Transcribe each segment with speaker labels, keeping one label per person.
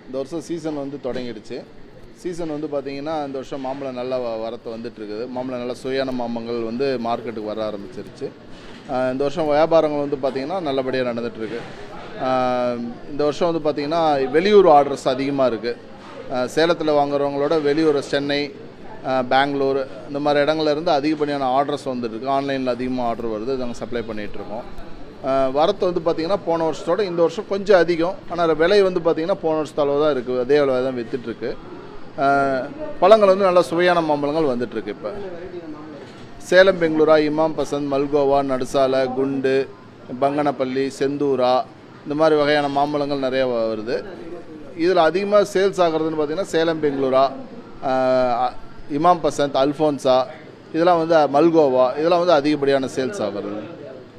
Speaker 1: இந்த வருஷம் சீசன் வந்து தொடங்கிடுச்சு. சீசன் வந்து பார்த்திங்கன்னா இந்த வருஷம் மாம்பழம் நல்லா வரத்து வந்துட்டுருக்குது. மாம்பழம் நல்லா சுவையான மாம்பழங்கள் வந்து மார்க்கெட்டுக்கு வர ஆரம்பிச்சிருச்சு. இந்த வருஷம் வியாபாரங்கள் வந்து பார்த்திங்கன்னா நல்லபடியாக நடந்துகிட்ருக்கு. இந்த வருஷம் வந்து பார்த்திங்கன்னா வெளியூர் ஆர்டர்ஸ் அதிகமாக இருக்குது. சேலத்தில் வாங்குறவங்களோட வெளியூர் சென்னை, பெங்களூர் இந்த மாதிரி இடங்கள்லேருந்து அதிகப்படியான ஆர்டர்ஸ் வந்துருக்கு. ஆன்லைனில் அதிகமாக ஆர்டர் வருது, நாங்கள் சப்ளை பண்ணிகிட்ருக்கோம். வரத்து வந்து பார்த்திங்கன்னா போன வருஷத்தோட இந்த வருஷம் கொஞ்சம் அதிகம். ஆனால் விலை வந்து பார்த்திங்கன்னா போன வருஷத்து அளவு தான் இருக்குது, அதே அளவு தான் விற்றுட்ருக்கு. பழங்கள் வந்து நல்லா சுவையான மாம்பழங்கள் வந்துட்டுருக்கு. இப்போ சேலம், பெங்களூரா, இமாம் பசந்த், மல்கோவா, நடுசாலை, குண்டு, பங்கனப்பள்ளி, செந்தூரா இந்த மாதிரி வகையான மாம்பழங்கள் நிறைய வருது. இதில் அதிகமாக சேல்ஸ் ஆகிறதுன்னு பார்த்திங்கன்னா சேலம், பெங்களூரா, இமாம் பசந்த், அல்ஃபோன்ஸா, இதெல்லாம் வந்து மல்கோவா, இதெல்லாம் வந்து அதிகப்படியான சேல்ஸ் ஆகிறது.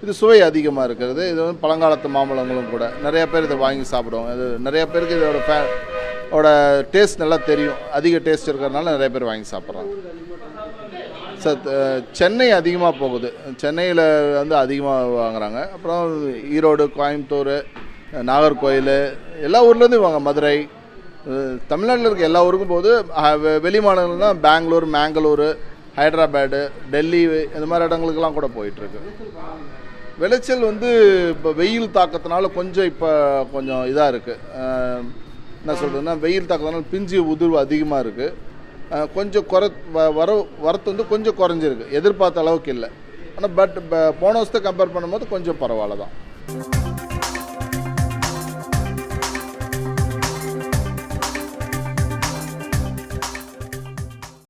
Speaker 1: இது சுவை அதிகமாக இருக்கிறது. இது வந்து பழங்காலத்து மாம்பழங்களும் கூட நிறைய பேர் இதை வாங்கி சாப்பிடுவாங்க. இது நிறைய பேருக்கு இதோட டேஸ்ட் நல்லா தெரியும். அதிக டேஸ்ட் இருக்கிறதுனால நிறைய பேர் வாங்கி சாப்பிட்றாங்க. சென்னை அதிகமாக போகுது. சென்னையில் வந்து அதிகமாக வாங்குகிறாங்க. அப்புறம் ஈரோடு, கோயம்புத்தூர், நாகர்கோயில் எல்லா ஊர்லேருந்து வாங்க. மதுரை, தமிழ்நாட்டில் இருக்க எல்லா ஊருக்கும் போது. வெளி மாநிலங்கள்லாம் பெங்களூர், மேங்களூர், ஹைதராபாடு, டெல்லி இந்த மாதிரி இடங்களுக்கெல்லாம் கூட போயிட்டுருக்கு. விளைச்சல் வந்து இப்போ வெயில் தாக்கத்தினால கொஞ்சம் இதாக இருக்குது. என்ன சொல்கிறதுன்னா, வெயில் தாக்கத்தினால பிஞ்சு உதிர்வு அதிகமாக இருக்குது. கொஞ்சம் வரத்து வந்து கொஞ்சம் குறைஞ்சிருக்கு, எதிர்பார்த்த அளவுக்கு இல்லை. ஆனால் போன வருஷத்தை கம்பேர் பண்ணும்போது கொஞ்சம் பரவாயில்ல தான்.